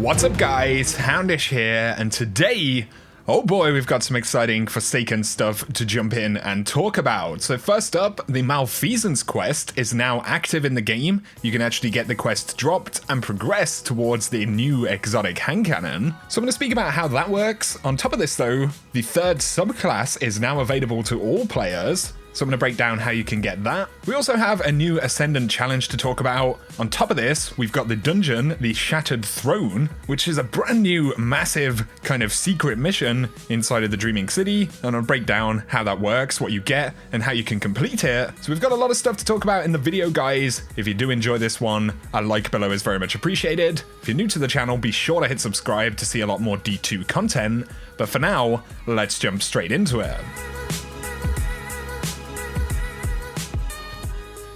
What's up guys, Houndish here, and today, oh boy, we've got some exciting Forsaken stuff to jump in and talk about. So first up, the Malfeasance quest is now active in the game. You can actually get the quest dropped and progress towards the new exotic hand cannon. So I'm going to speak about how that works. On top of this though, the third subclass is now available to all players. So I'm going to break down how you can get that. We also have a new Ascendant challenge to talk about. On top of this, we've got the dungeon, the Shattered Throne, which is a brand new, massive kind of secret mission inside of the Dreaming City. And I'll break down how that works, what you get, and how you can complete it. So we've got a lot of stuff to talk about in the video, guys. If you do enjoy this one, a like below is very much appreciated. If you're new to the channel, be sure to hit subscribe to see a lot more D2 content. But for now, let's jump straight into it.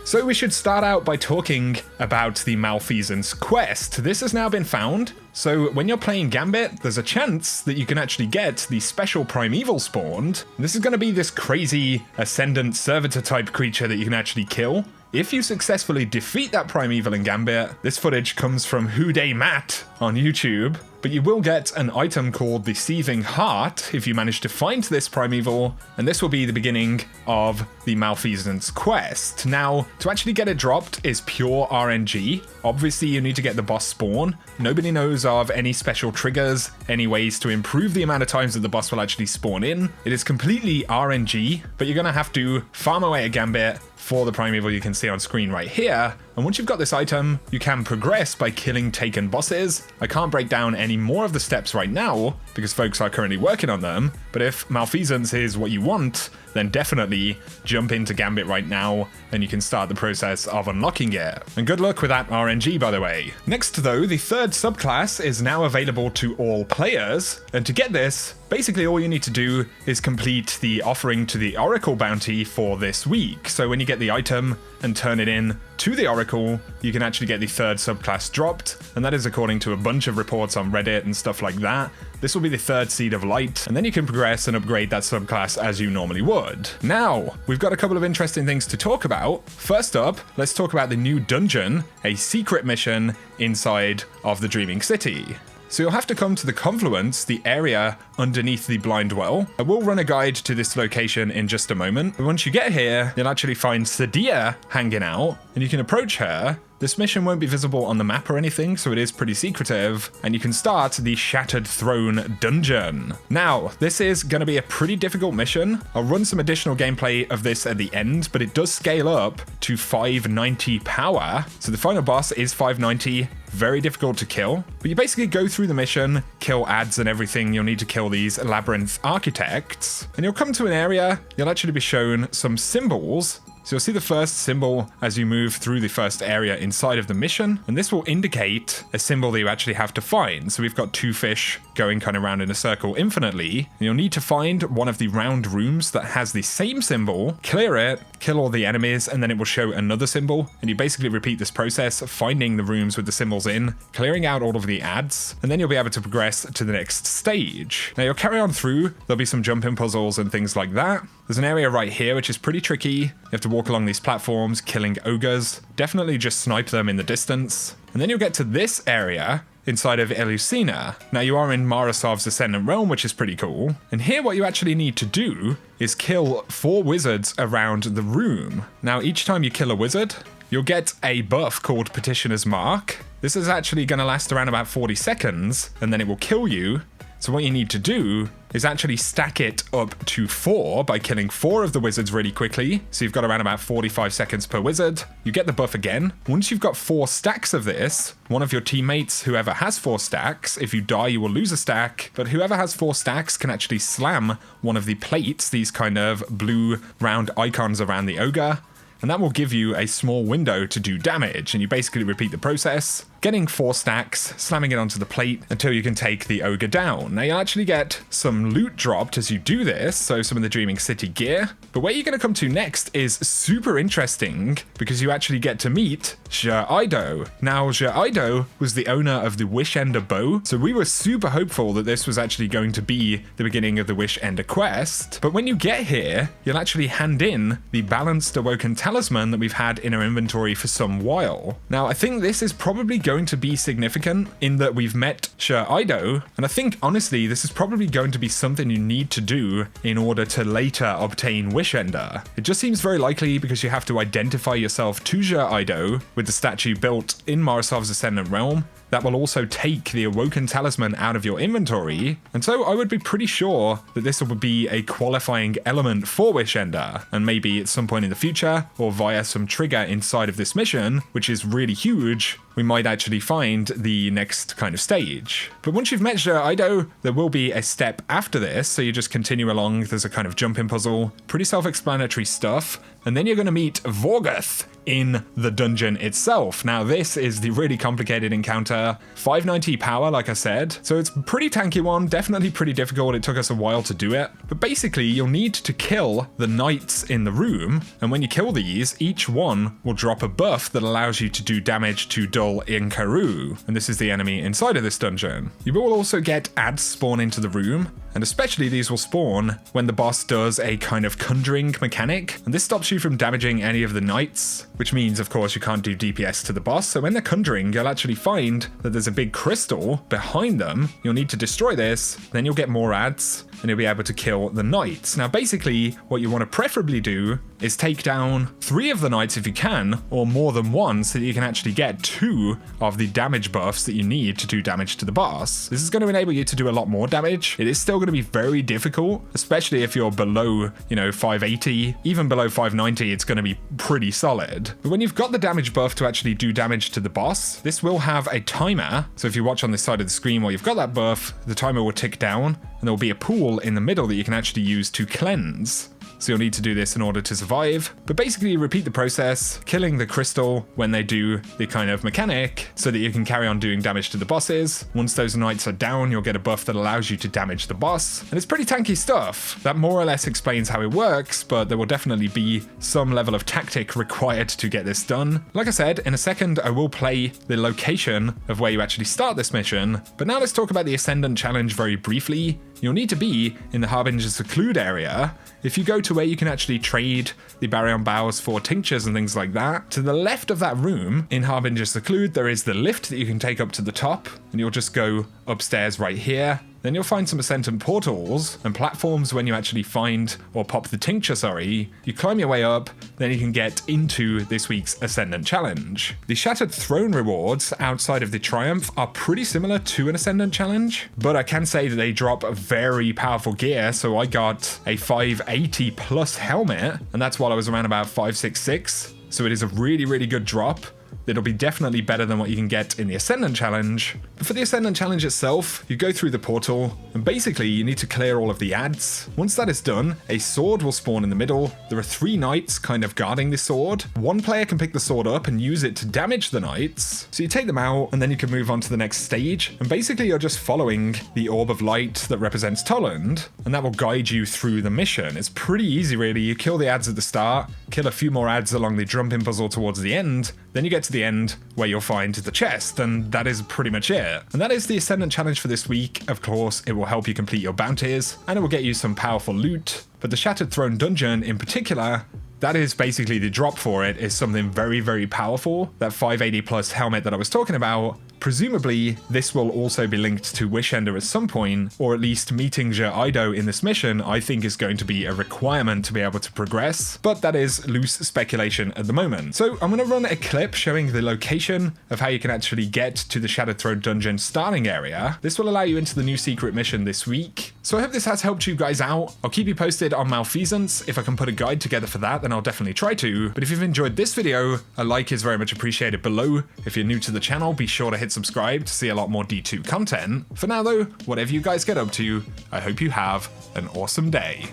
So we should start out by talking about the Malfeasance quest. This has now been found, so when you're playing Gambit, there's a chance that you can actually get the special Primeval spawned. This is going to be this crazy Ascendant Servitor type creature that you can actually kill. If you successfully defeat that Primeval in Gambit, this footage comes from Who Dey Matt on YouTube, but you will get an item called the Seething Heart if you manage to find this Primeval, and this will be the beginning of the Malfeasance quest. Now, to actually get it dropped is pure RNG. Obviously, you need to get the boss spawn. Nobody knows of any special triggers, any ways to improve the amount of times that the boss will actually spawn in. It is completely RNG, but you're going to have to farm away at Gambit for the Primeval you can see on screen right here. And once you've got this item, you can progress by killing taken bosses. I can't break down any more of the steps right now because folks are currently working on them, but if Malfeasance is what you want, then definitely jump into Gambit right now and you can start the process of unlocking it. And good luck with that RNG, by the way. Next though, the third subclass is now available to all players, and to get this, basically all you need to do is complete the offering to the Oracle bounty for this week. So when you get the item and turn it in to the Oracle, you can actually get the third subclass dropped, and that is according to a bunch of reports on Reddit and stuff like that. This will be the third Seed of Light, and then you can progress and upgrade that subclass as you normally would. Now, we've got a couple of interesting things to talk about. First up, let's talk about the new dungeon, a secret mission inside of the Dreaming City. So you'll have to come to the Confluence, the area underneath the Blind Well. I will run a guide to this location in just a moment. But once you get here, you'll actually find Sadia hanging out, and you can approach her. This mission won't be visible on the map or anything, so it is pretty secretive, and you can start the Shattered Throne dungeon. Now, this is going to be a pretty difficult mission. I'll run some additional gameplay of this at the end, but it does scale up to 590 power. So the final boss is 590. Very difficult to kill, but you basically go through the mission, kill ads and everything. You'll need to kill these labyrinth architects, and you'll come to an area. You'll actually be shown some symbols. So you'll see the first symbol as you move through the first area inside of the mission, and this will indicate a symbol that you actually have to find. So we've got two fish going kind of around in a circle infinitely, and you'll need to find one of the round rooms that has the same symbol, clear it, kill all the enemies, and then it will show another symbol, and you basically repeat this process, finding the rooms with the symbols in, clearing out all of the ads, and then you'll be able to progress to the next stage. Now you'll carry on through, there'll be some jumping puzzles and things like that. There's an area right here which is pretty tricky. You have to walk along these platforms, killing ogres. Definitely just snipe them in the distance. And then you'll get to this area inside of Elusina. Now you are in Marasov's Ascendant realm, which is pretty cool. And here what you actually need to do is kill 4 wizards around the room. Now each time you kill a wizard, you'll get a buff called Petitioner's Mark. This is actually going to last around about 40 seconds, and then it will kill you. So what you need to do is actually stack it up to 4 by killing 4 of the wizards really quickly. So you've got around about 45 seconds per wizard. You get the buff again. Once you've got 4 stacks of this, one of your teammates, whoever has 4 stacks, if you die, you will lose a stack, but whoever has 4 stacks can actually slam one of the plates, these kind of blue round icons around the ogre, and that will give you a small window to do damage, and you basically repeat the process, getting 4 stacks, slamming it onto the plate until you can take the ogre down. Now you'll actually get some loot dropped as you do this, so some of the Dreaming City gear, but where you're going to come to next is super interesting because you actually get to meet Ido. Now Ido was the owner of the Wish Ender bow, so we were super hopeful that this was actually going to be the beginning of the Wish Ender quest, but when you get here, you'll actually hand in the Balanced Awoken Talisman that we've had in our inventory for some while. Now I think this is probably going to be significant in that we've met Sher Ido, and I think honestly this is probably going to be something you need to do in order to later obtain Wish Ender. It just seems very likely because you have to identify yourself to Sher Ido with the statue built in Morosov's Ascendant realm. That will also take the Awoken Talisman out of your inventory, and so I would be pretty sure that this would be a qualifying element for Wish Ender, and maybe at some point in the future, or via some trigger inside of this mission, which is really huge, we might actually find the next kind of stage. But once you've met Sher Ido, there will be a step after this, so you just continue along, there's a kind of jumping puzzle, pretty self-explanatory stuff, and then you're going to meet Vorgoth in the dungeon itself. Now this is the really complicated encounter, 590 power like I said, so it's a pretty tanky one, definitely pretty difficult, it took us a while to do it, but basically you'll need to kill the knights in the room, and when you kill these, each one will drop a buff that allows you to do damage to dull Incaru, and this is the enemy inside of this dungeon. You will also get ads spawn into the room, and especially these will spawn when the boss does a kind of conjuring mechanic, and this stops you from damaging any of the knights, which means of course you can't do DPS to the boss, so when they're conjuring you'll actually find that there's a big crystal behind them. You'll need to destroy this, then you'll get more ads, and you'll be able to kill the knights. Now basically what you want to preferably do is take down 3 of the knights if you can, or more than one, so that you can actually get 2 of the damage buffs that you need to do damage to the boss. This is going to enable you to do a lot more damage. It is still going to be very difficult, especially if you're below, 580, even below 590, it's going to be pretty solid. But when you've got the damage buff to actually do damage to the boss, this will have a timer. So if you watch on this side of the screen while you've got that buff, the timer will tick down, and there will be a pool in the middle that you can actually use to cleanse. So you'll need to do this in order to survive. But basically you repeat the process, killing the crystal when they do the kind of mechanic so that you can carry on doing damage to the bosses. Once those knights are down, you'll get a buff that allows you to damage the boss. And it's pretty tanky stuff. That more or less explains how it works, but there will definitely be some level of tactic required to get this done. Like I said, in a second I will play the location of where you actually start this mission. But now let's talk about the Ascendant challenge very briefly. You'll need to be in the Harbinger's Seclude area. If you go to where you can actually trade the Baryon Boughs for tinctures and things like that, to the left of that room in Harbinger's Seclude, there is the lift that you can take up to the top, and you'll just go upstairs right here. Then you'll find some Ascendant portals and platforms when you actually find or pop the tincture, You climb your way up, then you can get into this week's Ascendant challenge. The Shattered Throne rewards outside of the Triumph are pretty similar to an Ascendant challenge, but I can say that they drop very powerful gear, so I got a 580 plus helmet, and that's while I was around about 566, so it is a really, really good drop. It'll be definitely better than what you can get in the Ascendant challenge. But for the Ascendant challenge itself, you go through the portal, and basically you need to clear all of the ads. Once that is done, a sword will spawn in the middle. There are 3 knights kind of guarding the sword. One player can pick the sword up and use it to damage the knights. So you take them out, and then you can move on to the next stage. And basically you're just following the orb of light that represents Toland, and that will guide you through the mission. It's pretty easy really. You kill the ads at the start, kill a few more ads along the jumping puzzle towards the end, then you get to the end where you'll find the chest, and that is pretty much it. And that is the Ascendant challenge for this week. Of course, it will help you complete your bounties, and it will get you some powerful loot. But the Shattered Throne dungeon in particular, that is basically the drop for it, is something very, very powerful. That 580 plus helmet that I was talking about, presumably this will also be linked to Wish Ender at some point, or at least meeting Sher Ido in this mission I think is going to be a requirement to be able to progress, but that is loose speculation at the moment. So I'm going to run a clip showing the location of how you can actually get to the Shattered Throne dungeon starting area. This will allow you into the new secret mission this week. So I hope this has helped you guys out. I'll keep you posted on Malfeasance. If I can put a guide together for that, then I'll definitely try to. But if you've enjoyed this video, a like is very much appreciated below. If you're new to the channel, be sure to hit subscribe to see a lot more D2 content. For now though, whatever you guys get up to, I hope you have an awesome day.